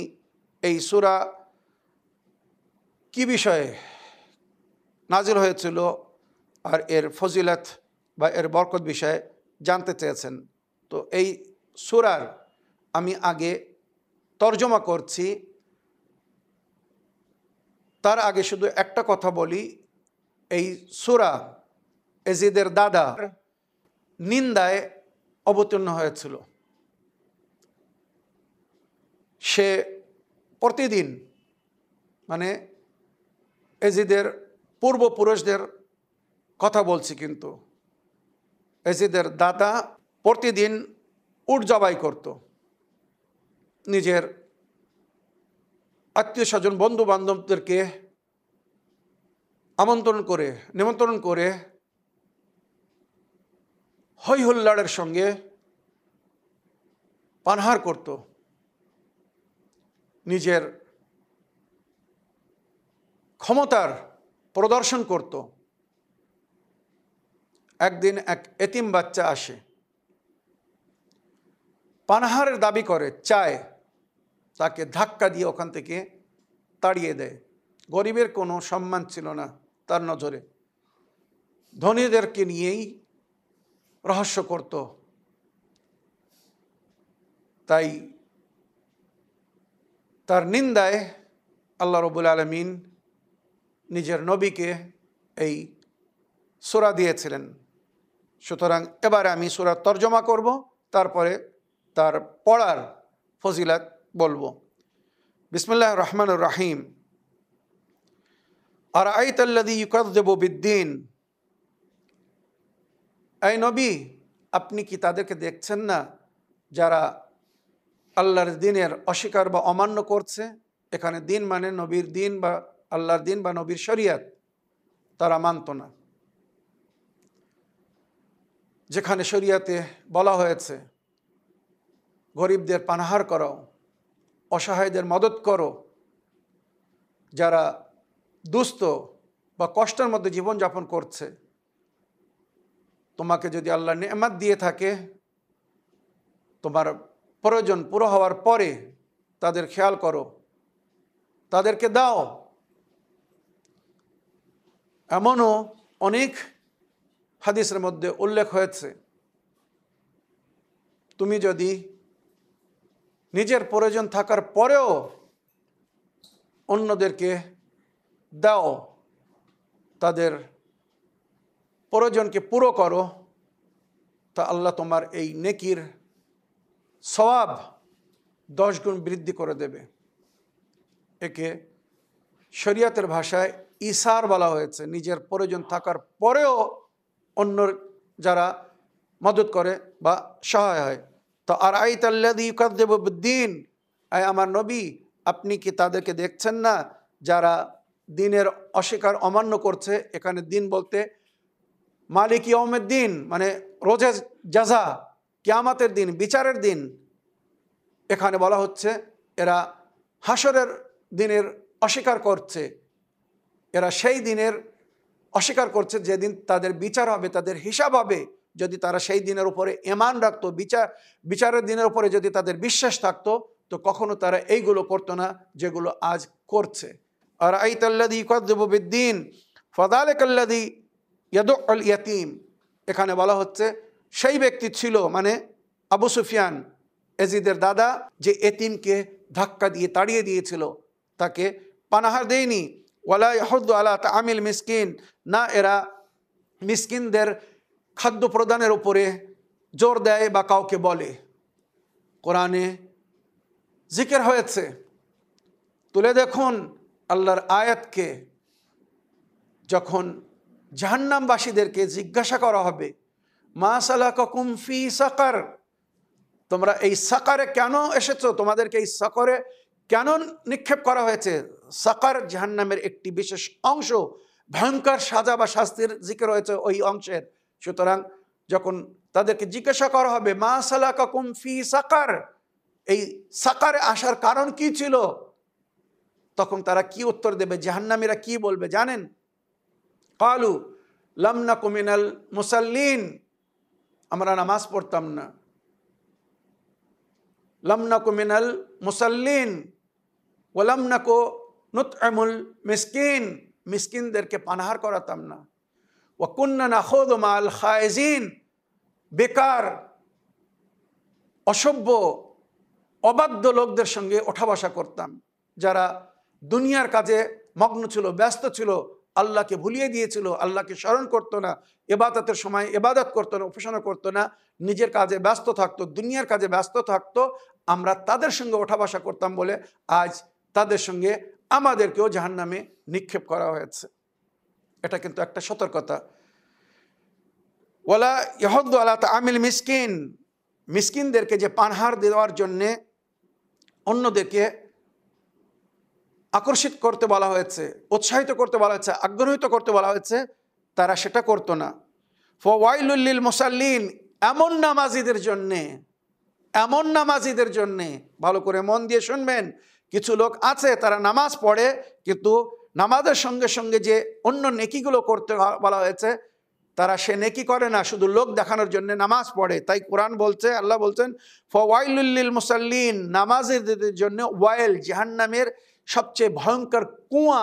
এই সূরা কি বিষয়ে নাজিল হয়েছিল আর এর ফজিলত বা এর বরকত বিষয়ে জানতে চেয়েছেন। তো এই সূরার আমি আগে তর্জমা করছি। তার আগে শুধু একটা কথা বলি, এই সূরা এজিদের দাদা নিন্দায় অবতীর্ণ হয়েছিল। সে প্রতিদিন, মানে এজিদের পূর্বপুরুষদের কথা বলছি, কিন্তু এজিদের দাদা প্রতিদিন উট জবাই করত, নিজের আত্মীয় স্বজন বন্ধু বান্ধবদেরকে নিমন্ত্রণ করে হৈ হুল্লাড়ের সঙ্গে পানাহার করত, নিজের ক্ষমতার প্রদর্শন করত। একদিন এক এতিম বাচ্চা আসে, পানাহারের দাবি করে, চায়, তাকে ধাক্কা দিয়ে ওখান থেকে তাড়িয়ে দেয়। গরিবের কোনো সম্মান ছিল না তার নজরে, ধনীদেরকে নিয়েই রহস্য করত। তাই তার নিন্দায় আল্লাহ রাব্বুল আলামিন নিজের নবীকে এই সূরা দিয়েছিলেন। সুতরাং এবারে আমি সূরার তর্জমা করব, তারপরে তার পড়ার ফজিলত বলবো। বিসমিল্লাহির রহমানির রহিম। আরাআইতাল্লাযী ইউকাযযিবু বিদ্দীন, এই নবী, আপনি কি তাদেরকে দেখছেন না যারা আল্লাহর দিনের অস্বীকার বা অমান্য করছে? এখানে দিন মানে নবীর দিন বা আল্লাহর দিন বা নবীর শরিয়ত তারা মানত না। যেখানে শরিয়তে বলা হয়েছে গরিবদের পানাহার করো, অসহায়দের মদত করো, যারা দুস্থ বা কষ্টের মধ্যে জীবনযাপন করছে, তোমাকে যদি আল্লাহ নেয়ামত দিয়ে থাকে, তোমার প্রয়োজন পুরো হওয়ার পরে তাদের খেয়াল করো, তাদেরকে দাও। এমনও অনেক হাদিসের মধ্যে উল্লেখ হয়েছে, তুমি যদি নিজের প্রয়োজন থাকার পরেও অন্যদেরকে দাও, তাদের প্রয়োজনকে পুরো করো, তা আল্লাহ তোমার এই নেকির সওয়াব 10 গুণ বৃদ্ধি করে দেবে। একে শরিয়তের ভাষায় ইসার বলা হয়েছে, নিজের প্রয়োজন থাকার পরেও অন্য যারা মদত করে বা সহায় হয়। তো আরাআইতাল্লাযী ইউকাযযিবু বিদ্দীন, আমার নবী, আপনি কি তাদেরকে দেখছেন না যারা দিনের অস্বীকার অমান্য করছে? এখানে দিন বলতে মালিক ইয়াউমিদ্দিন, মানে রোজে জাযা, কিয়ামতের দিন, বিচারের দিন। এখানে বলা হচ্ছে এরা হাসরের দিনের অস্বীকার করছে, এরা সেই দিনের অস্বীকার করছে যেদিন তাদের বিচার হবে, তাদের হিসাব হবে। যদি তারা সেই দিনের উপরে ঈমান রাখতো, বিচারের দিনের উপরে যদি তাদের বিশ্বাস থাকতো, তো কখনো তারা এইগুলো করতো না যেগুলো আজ করছে। আর আরাআইতাল্লাযী ইউকাযযিবু বিদ্দীন ফাযালিকাল্লাযী ইয়াদুউল ইয়াতীম, এখানে বলা হচ্ছে সেই ব্যক্তি ছিল, মানে আবু সুফিয়ান এজিদের দাদা, যে এতিমকে ধাক্কা দিয়ে তাড়িয়ে দিয়েছিল, তাকে পানাহার দেয়নি। ওয়ালা ইয়াহুদ্দু আলা তাআমিল মিসকিন, না এরা মিসকিনদের খাদ্য প্রদানের উপরে জোর দেয় বা কাউকে বলে। কোরআনে জিকির হয়েছে, তুলে দেখুন আল্লাহর আয়াতকে, যখন জাহান্নামবাসীদেরকে জিজ্ঞাসা করা হবে, মা সালাকাকুম ফি সাকার, তোমরা এই সাকারে কেন এসেছো, তোমাদেরকে এই সাকারে কেন নিক্ষেপ করা হয়েছে? সাকার জাহান্নামের একটি বিশেষ অংশ, ভয়ঙ্কর সাজা বা শাস্তির জিকির হয়েছে ওই অংশের। সুতরাং যখন তাদেরকে জিজ্ঞাসা করা হবে, মা সালাকাকুম ফি সাকার, এই সাকারে আসার কারণ কি ছিল, তখন তারা কি উত্তর দেবে? জাহান্নামীরা কি বলবে জানেন? ক্বালু লাম নাকু মিনাল মুসাল্লিন, আমরা নামাজ পড়তাম না। লাম নাকু মিনাল মুসাল্লিন ওয়া লাম নাকু নুত'ইমুল মিসকিন, মিসকিনদেরকে পানাহার করাতাম না। ওয়া কুন্না নাখুযু মা'আল খায়িজিন, বেকার অসভ্য অবাধ্য লোকদের সঙ্গে ওঠা বসা করতাম, যারা দুনিয়ার কাজে মগ্ন ছিল, ব্যস্ত ছিল, আল্লাহকে ভুলিয়ে দিয়েছিল, আল্লাহকে স্মরণ করতো না, ইবাদতের সময় ইবাদত করতো না, উপাসনা করতো না, নিজের কাজে ব্যস্ত থাকতো, দুনিয়ার কাজে ব্যস্ত থাকতো, আমরা তাদের সঙ্গে ওঠা বসা করতাম বলে আজ তাদের সঙ্গে আমাদেরকেও জাহান্নামে নিক্ষেপ করা হয়েছে। এটা কিন্তু একটা সতর্কতা। ওয়ালা ইয়াহুদ্দু আলা তাআমিল মিসকিন, মিসকিনদেরকে যে পানহার দেওয়ার জন্যে অন্যদেরকে আকর্ষিত করতে বলা হয়েছে, উৎসাহিত করতে বলা হয়েছে, আগ্রহিত করতে বলা হয়েছে, তারা সেটা করতো না। ফাওয়াইলুল লিল মুসাল্লিন, এমন নামাজিদের জন্যে, এমন নামাজিদের জন্যে, ভালো করে মন দিয়ে শুনবেন, কিছু লোক আছে তারা নামাজ পড়ে কিন্তু নামাজের সঙ্গে সঙ্গে যে অন্য নেকিগুলো করতে বলা হয়েছে তারা সে নেকি করে না, শুধু লোক দেখানোর জন্য নামাজ পড়ে। তাই কোরআন বলছে, আল্লাহ বলছেন ফাওয়াইলুল লিল মুসাল্লিন, নামাজিদের জন্য ওয়াইল, জাহান্নামের সবচেয়ে ভয়ঙ্কর কুয়া,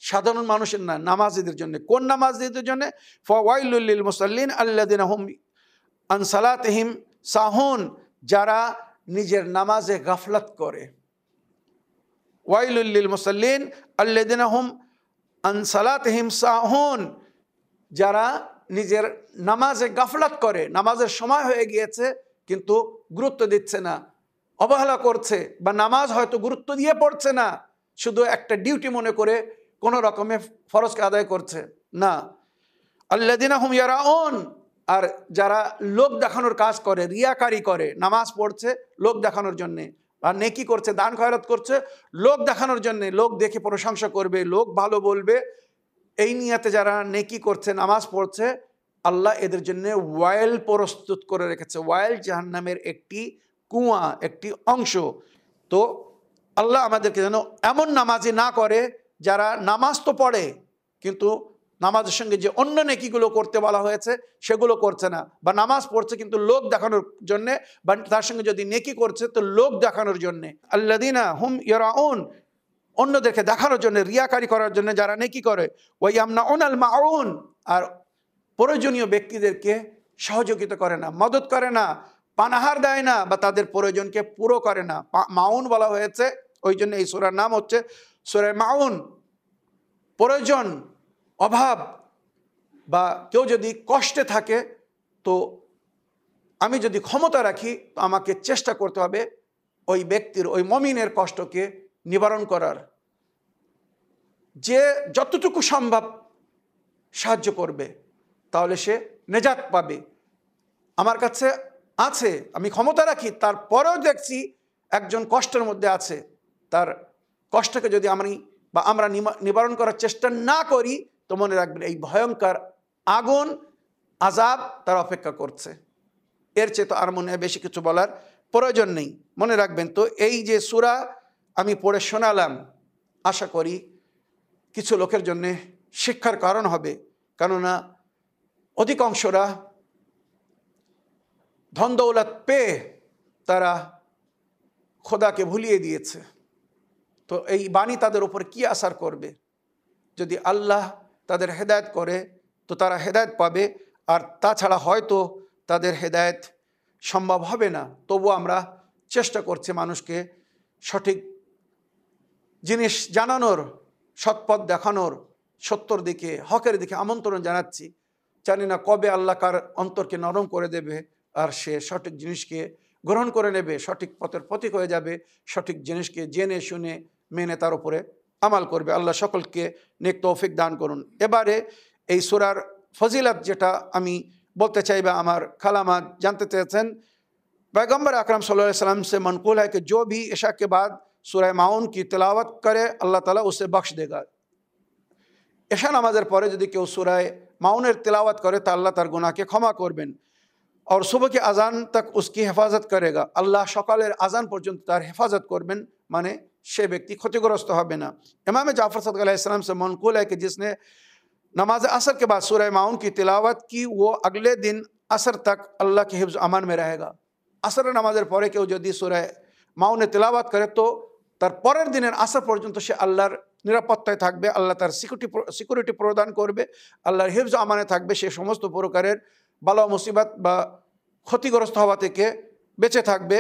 সাধারণ মানুষের না, নামাজিদের জন্য। কোন নামাজিদের জন্য? ফাওয়াইলুল লিল মুসাল্লিন আল্লাযিনা হুম আন সালাতিহিম সাহুন, যারা নিজের নামাজে গাফলাত করে। ওয়াইলুল লিল মুসাল্লিন আল্লাযিনা হুম আন সালাতিহিম সাহুন, যারা নিজের নামাজে গাফলাত করে, নামাজের সময় হয়ে গিয়েছে কিন্তু গুরুত্ব দিচ্ছে না, অবহেলা করছে, বা নামাজ হয়তো গুরুত্ব দিয়ে পড়ছে না, শুধু একটা ডিউটি মনে করে কোনো রকমে ফরজকে আদায় করছে না। আল্লাযিনা হুম ইয়ারাউন, আর যারা লোক দেখানোর কাজ করে, রিয়াকারি করে, নামাজ পড়ছে লোক দেখানোর জন্যে, আর নেকি করছে, দান খয়রাত করছে লোক দেখানোর জন্যে, লোক দেখে প্রশংসা করবে, লোক ভালো বলবে, এই নিয়াতে যারা নেকি করছে, নামাজ পড়ছে, আল্লাহ এদের জন্য ওয়াইল প্রস্তুত করে রেখেছে। ওয়াইল জাহান্নামের একটি কুয়া, একটি অংশ। তো আল্লাহ আমাদেরকে যেন এমন নামাজি না করে যারা নামাজ তো পড়ে কিন্তু নামাজের সঙ্গে যে অন্য নেকিগুলো করতে বলা হয়েছে সেগুলো করছে না, বা নামাজ পড়ছে কিন্তু লোক দেখানোর জন্যে, বা তার সঙ্গে যদি নেকি করছে তো লোক দেখানোর জন্যে। আল্লাযিনা হুম ইয়ারাউন, অন্যদেরকে দেখানোর জন্য, রিয়াকারি করার জন্য যারা নেকি করে। ওয়া ইয়ামনাউনাল মাউন, আর প্রয়োজনীয় ব্যক্তিদেরকে সহযোগিতা করে না, মদত করে না, পানাহার দেয় না, বা তাদের প্রয়োজনকে পুরো করে না। মাউন বলা হয়েছে, ওই জন্য এই সূরার নাম হচ্ছে সূরা মাউন। প্রয়োজন, অভাব, বা কেউ যদি কষ্টে থাকে তো আমি যদি ক্ষমতা রাখি তো আমাকে চেষ্টা করতে হবে ওই ব্যক্তির, ওই মমিনের কষ্টকে নিবারণ করার। যে যতটুকু সম্ভব সাহায্য করবে তাহলে সে নেজাত পাবে। আমার কাছে আছে, আমি ক্ষমতা রাখি, তারপরেও দেখছি একজন কষ্টের মধ্যে আছে, তার কষ্টকে যদি আমরা নিবারণ করার চেষ্টা না করি তো মনে রাখবেন এই ভয়ঙ্কর আগুন, আযাব তার অপেক্ষা করছে। এর চেয়ে তো আর মনে হয় বেশি কিছু বলার প্রয়োজন নেই। মনে রাখবেন তো এই যে সূরা আমি পড়ে শোনালাম, আশা করি কিছু লোকের জন্য শিক্ষার কারণ হবে, কেননা অধিকাংশরা ধন দৌলত পেয়ে তারা খোদাকে ভুলিয়ে দিয়েছে। তো এই বাণী তাদের উপর কি আসার করবে? যদি আল্লাহ তাদের হেদায়েত করে তো তারা হেদায়েত পাবে, আর তাছাড়া হয়তো তাদের হেদায়েত সম্ভব হবে না। তবু আমরা চেষ্টা করছি মানুষকে সঠিক জিনিস জানানোর, সৎপথ দেখানোর, সত্যর দিকে, হকের দিকে আমন্ত্রণ জানাচ্ছি। জানি না কবে আল্লাহ কার অন্তরকে নরম করে দেবে আর সে সঠিক জিনিসকে গ্রহণ করে নেবে, সঠিক পথের পথিক হয়ে যাবে, সঠিক জিনিসকে জেনে শুনে মেনে তার উপরে আমাল করবে। আল্লাহ সকলকে নেক তৌফিক দান করুন। এবারে এই সূরার ফজিলত যেটা আমি বলতে চাই বা আমার খালামাত जानते চেয়েছেন, पैगम्बर अकरम सल्लल्लाहु अलैहि वसल्लम से मनक़ूल है कि जो भी इशा के बाद सूरह माउन की तिलावत करे अल्लाह ताला उसे बख्श देगा। इशा नामाज़ের পরে যদি কেউ সূরা মাউনের तिलावत করে তো আল্লাহ তার গুনাহকে ক্ষমা করবেন, और सुबह के अजान तक उसकी हिफाजत करेगा। अल्लाह সকালের আজান পর্যন্ত তার হেফাজত করবেন, মানে সে ব্যক্তি ক্ষতিগ্রস্ত হবে না। इमाम जाफर सद्दक़ अलैहिस्सलाम से मनक़ूल है कि जिसने नमाज असर के बाद सूरह माउन की तिलावत की वो अगले दिन असर तक अल्लाह के हिफ्ज़ अमान में रहेगा। আসরের নামাজের পরে কেউ যদি সূরা মাউনে তেলাওয়াত করে তো তার পরের দিনের আসর পর্যন্ত সে আল্লাহর নিরাপত্তায় থাকবে, আল্লাহ তার সিকিউরিটি প্রদান করবে, আল্লাহর হিফজ আমানে থাকবে, সে সমস্ত প্রকারের বালা মুসিবত বা ক্ষতিগ্রস্ত হওয়া থেকে বেঁচে থাকবে,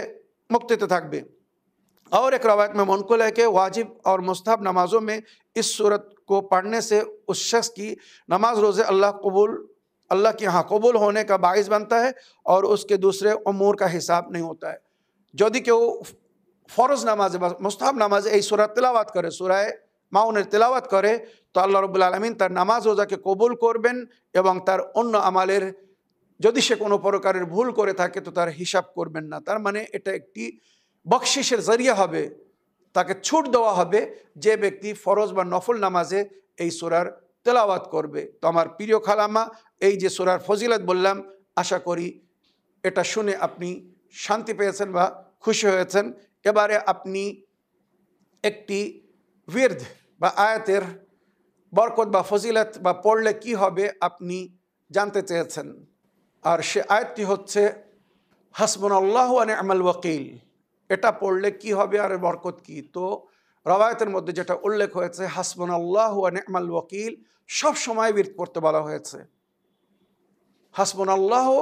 মুক্তিতে থাকবে। और एक रवायत में मुनक़ुल है कि वाजिब और मुस्तहब नमाज़ों में इस सूरत को पढ़ने से उस शख्स की नमाज रोज़े अल्लाह के यहाँ कबूल होने का बाइस बनता है और उसके दूसरे उमूर का हिसाब नहीं होता है। যদি কেউ ফরজ নামাজে বা মুস্তাহাব নামাজে এই সূরা তেলাওয়াত করে, সূরা মাউনের তেলাওয়াত করে, তো আল্লাহ রাব্বুল আলামিন তার নামাজ রোজাকে কবুল করবেন এবং তার অন্য আমালের যদি সে কোনো প্রকারের ভুল করে থাকে তো তার হিসাব করবেন না। তার মানে এটা একটি বকশিসের জরিয়া হবে, তাকে ছুট দেওয়া হবে যে ব্যক্তি ফরজ বা নফল নামাজে এই সূরার তেলাওয়াত করবে। তো আমার প্রিয় খালাম্মা, এই যে সূরার ফজিলত বললাম, আশা করি এটা শুনে আপনি শান্তি পেয়েছেন বা খুশি হয়েছেন। এবারে আপনি একটি বিরদ বা আয়াতের বরকত বা ফজিলত বা পড়লে কি হবে আপনি জানতে চেয়েছেন। আর সে আয়াতটি হচ্ছে হাসবুনাল্লাহু ওয়া নি'মাল ওয়াকিল। এটা পড়লে কি হবে আর বরকত কি? তো রওয়ায়াতের মধ্যে যেটা উল্লেখ হয়েছে, হাসবুনাল্লাহু ওয়া নি'মাল ওয়াকিল সব সময় বিরদ পড়তে বলা হয়েছে। হাসবুনাল্লাহু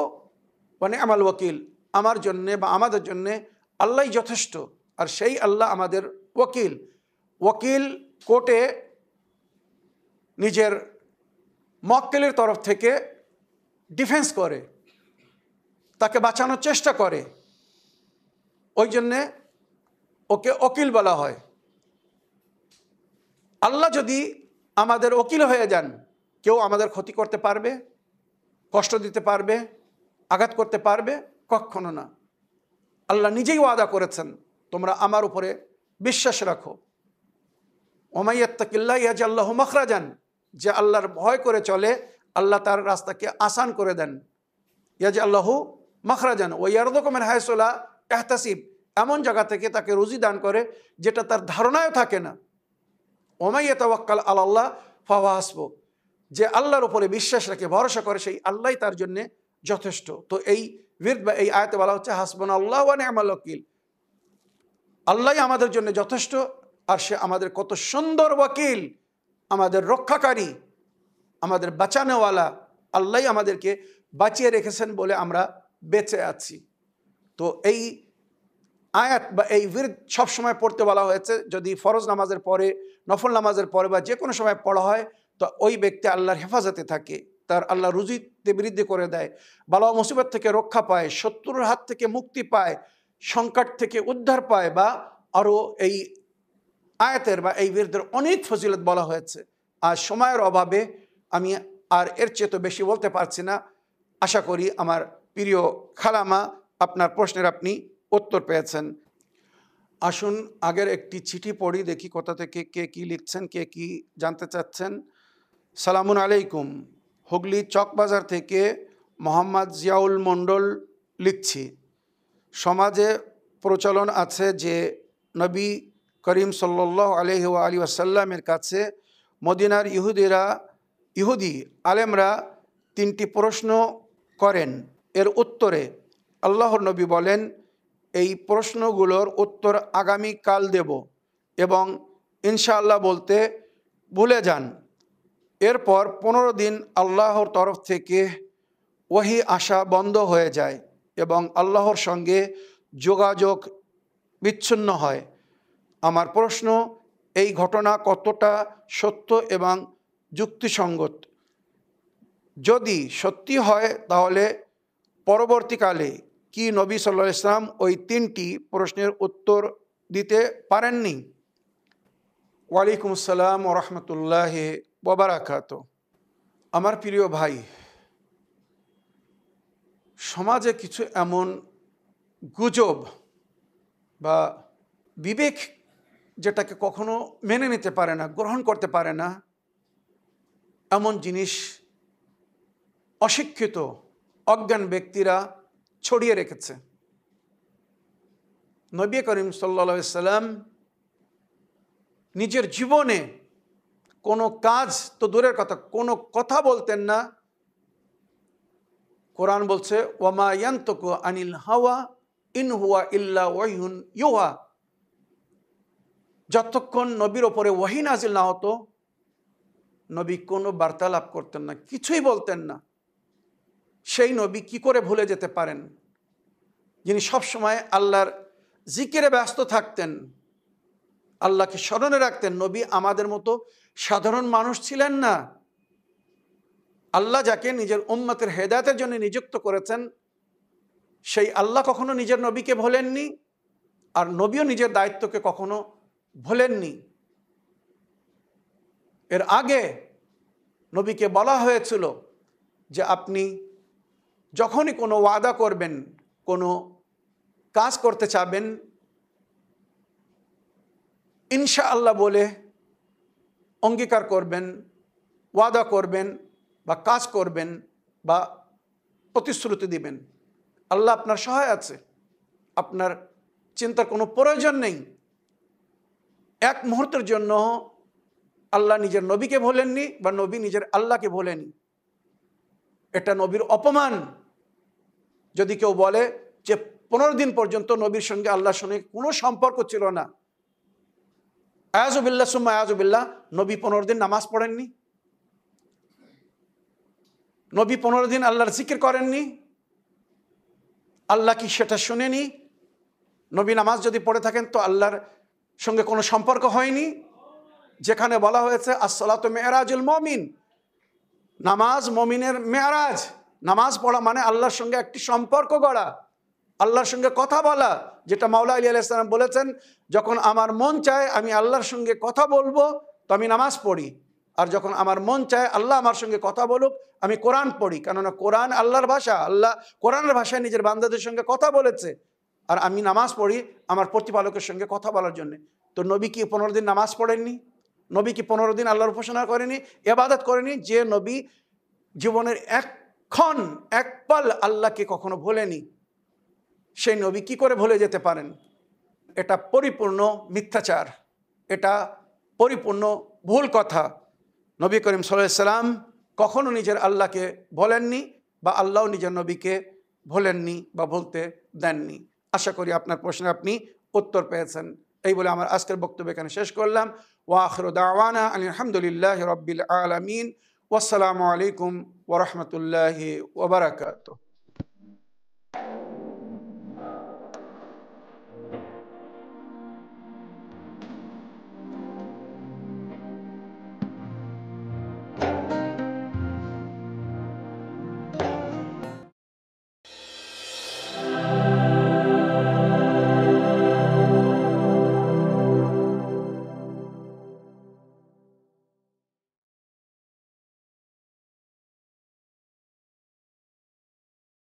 ওয়া নি'মাল ওয়াকিল, আমার জন্যে বা আমাদের জন্যে আল্লাহই যথেষ্ট, আর সেই আল্লাহ আমাদের ওয়াকিল। ওয়াকিল কোর্টে নিজের মক্কেলের তরফ থেকে ডিফেন্স করে, তাকে বাঁচানোর চেষ্টা করে, ওই জন্যে ওকে ওকিল বলা হয়। আল্লাহ যদি আমাদের ওকিল হয়ে যান, কেউ আমাদের ক্ষতি করতে পারবে, কষ্ট দিতে পারবে, আঘাত করতে পারবে? কখনো না। আল্লাহ নিজেই ওয়াদা করেছেন, তোমরা আমার উপরে বিশ্বাস রাখো। ওয়া মাইয়াত্তাকিল্লাহ ইয়াজআল লাহু মাখরাজান, যে আল্লাহর ভয় করে চলে আল্লাহ তার রাস্তাকে আসান করে দেন। ইয়াজআল লাহু মাখরাজান ওয়া ইয়ারযুকু মিন হাইসু লা ইয়াহতাসিব, এমন জায়গা থেকে তাকে রুজি দান করে যেটা তার ধারণায়ও থাকে না। ওয়া মান ইয়াতাওয়াক্কাল আলাল্লাহ ফাহুয়া হাসবুহ, যে আল্লাহর উপরে বিশ্বাস রাখে, ভরসা করে, সেই আল্লাহই তার জন্যে যথেষ্ট। তো এই বিরদ বা এই আয়াতে বলা হচ্ছে হাসবুনাল্লাহু ওয়া নি'মাল ওয়াকিল, আল্লাহই আমাদের জন্য যথেষ্ট, আর সে আমাদের কত সুন্দর ওয়াকিল, আমাদের রক্ষাকারী, আমাদের বাঁচানোওয়ালা। আল্লাহই আমাদেরকে বাঁচিয়ে রেখেছেন বলে আমরা বেঁচে আছি। তো এই আয়াত বা এই বিরদ সবসময় পড়তে বলা হয়েছে। যদি ফরজ নামাজের পরে, নফল নামাজের পরে বা যে কোনো সময় পড়া হয় তো ওই ব্যক্তি আল্লাহর হেফাজতে থাকে, তার আল্লাহ রুজিতে বৃদ্ধি করে দেয়, বালা মুসিবত থেকে রক্ষা পায়, শত্রুর হাত থেকে মুক্তি পায়, সংকট থেকে উদ্ধার পায়। বা আরও এই আয়াতের বা এই বিরদের অনেক ফজিলত বলা হয়েছে। আর সময়ের অভাবে আমি আর এর চেয়ে তো বেশি বলতে পারছি না। আশা করি আমার প্রিয় খালামা আপনার প্রশ্নের আপনি উত্তর পেয়েছেন। আসুন আগের একটি চিঠি পড়ি, দেখি কোথা থেকে কে কী লিখছেন, কে কী জানতে চাচ্ছেন। সালামুন আলাইকুম, হুগলি চকবাজার থেকে মোহাম্মদ জিয়াউল মণ্ডল লিখছি। সমাজে প্রচলন আছে যে নবী করিম সাল্লাল্লাহু আলাইহি ওয়া আলিহি ওয়াসাল্লামের কাছে মদিনার ইহুদি আলেমরা 3টি প্রশ্ন করেন। এর উত্তরে আল্লাহর নবী বলেন, এই প্রশ্নগুলোর উত্তর আগামীকাল দেব, এবং ইনশাআল্লাহ বলতে ভুলে যান। এরপর 15 দিন আল্লাহর তরফ থেকে ওহী আসা বন্ধ হয়ে যায় এবং আল্লাহর সঙ্গে যোগাযোগ বিচ্ছিন্ন হয়। আমার প্রশ্ন, এই ঘটনা কতটা সত্য এবং যুক্তিসঙ্গত? যদি সত্যি হয় তাহলে পরবর্তীকালে কি নবী সাল্লাল্লাহু আলাইহি ওয়াসাল্লাম ওই 3টি প্রশ্নের উত্তর দিতে পারেননি? ওয়ালাইকুম আসসালাম ওয়া রাহমাতুল্লাহি ওয়া বারাকাতুহু। আমার প্রিয় ভাই, সমাজে কিছু এমন গুজব বা বিবেক যেটাকে কখনো মেনে নিতে পারে না, গ্রহণ করতে পারে না, এমন জিনিস অশিক্ষিত অজ্ঞান ব্যক্তিরা ছড়িয়ে রেখেছে। নবী করিম সাল্লাল্লাহু আলাইহি ওয়াসাল্লাম নিজের জীবনে কোনো কাজ তো দূরের কথা, কোনো কথা বলতেন না। কোরআন বলছে, ওয়ামা ইয়ানতিকু আনিল হাওয়া ইন হুয়া ইল্লা ওয়াহয়ুন ইউহা। যতক্ষণ নবীর ওপরে ওয়াহী নাজিল না হতো নবী কোনো বার্তালাপ করতেন না, কিছুই বলতেন না। সেই নবী কি করে ভুলে যেতে পারেন, যিনি সবসময় আল্লাহর জিকিরে ব্যস্ত থাকতেন, আল্লাহকে স্মরণে রাখতেন? নবী আমাদের মতো সাধারণ মানুষ ছিলেন না। আল্লাহ যাকে নিজের উম্মতের হেদায়েতের জন্য নিযুক্ত করেছেন, সেই আল্লাহ কখনো নিজের নবীকে ভোলেননি, আর নবীও নিজের দায়িত্বকে কখনো ভোলেননি। এর আগে নবীকে বলা হয়েছিল যে আপনি যখনই কোনো ওয়াদা করবেন, কোনো কাজ করতে চাবেন, ইনশাআল্লাহ বলে অঙ্গীকার করবেন, ওয়াদা করবেন বা কাজ করবেন বা প্রতিশ্রুতি দিবেন। আল্লাহ আপনার সহায় আছে, আপনার চিন্তার কোনো প্রয়োজন নেই। এক মুহূর্তের জন্য আল্লাহ নিজের নবীকে ভোলেননি বা নবী নিজের আল্লাহকে ভোলেনি। এটা নবীর অপমান যদি কেউ বলে যে 15 দিন পর্যন্ত নবীর সঙ্গে আল্লাহর সঙ্গে কোনো সম্পর্ক ছিল না। আয়াজুবিল্লাহ সুম্মা আয়াজুবিল্লাহ, নবী 15 দিন নামাজ পড়েননি, নবী 15 দিন আল্লাহর জিকির করেননি, আল্লাহ কি সেটা শুনেনি? নবী নামাজ যদি পড়ে থাকেন তো আল্লাহর সঙ্গে কোনো সম্পর্ক হয়নি? যেখানে বলা হয়েছে আসসালাতু মেরাজুল মুমিন, নামাজ মুমিনের মেরাজ। নামাজ পড়া মানে আল্লাহর সঙ্গে একটি সম্পর্ক গড়া, আল্লাহর সঙ্গে কথা বলা। যেটা মাওলা আলী আলাইহিস সালাম বলেছেন, যখন আমার মন চায় আমি আল্লাহর সঙ্গে কথা বলবো তো আমি নামাজ পড়ি, আর যখন আমার মন চায় আল্লাহ আমার সঙ্গে কথা বলুক আমি কোরআন পড়ি। কেননা কোরআন আল্লাহর ভাষা, আল্লাহ কোরআনের ভাষায় নিজের বান্দাদের সঙ্গে কথা বলেছে, আর আমি নামাজ পড়ি আমার প্রতিপালকের সঙ্গে কথা বলার জন্য। তো নবী কি 15 দিন নামাজ পড়েননি? নবী কি 15 দিন আল্লাহর উপাসনা করেনি, ইবাদত করেনি? যে নবী জীবনের এক পাল আল্লাহকে কখনো ভোলেনি, সেই নবী কি করে ভুলে যেতে পারেন? এটা পরিপূর্ণ মিথ্যাচার, এটা পরিপূর্ণ ভুল কথা। নবী করিম সাল্লাল্লাহু আলাইহি সাল্লাম কখনো নিজের আল্লাহকে ভোলেননি বা আল্লাহও নিজের নবীকে ভোলেননি বা বলতে দেননি। আশা করি আপনার প্রশ্নে আপনি উত্তর পেয়েছেন। এই বলে আমার আজকের বক্তব্য এখানে শেষ করলাম। ওয়া আখিরু দাওয়ানা আনিল হামদুলিল্লাহি রাব্বিল আলামিন। ওয়াসসালামু আলাইকুম ওয়া রাহমাতুল্লাহি ওয়া বারাকাতুহু।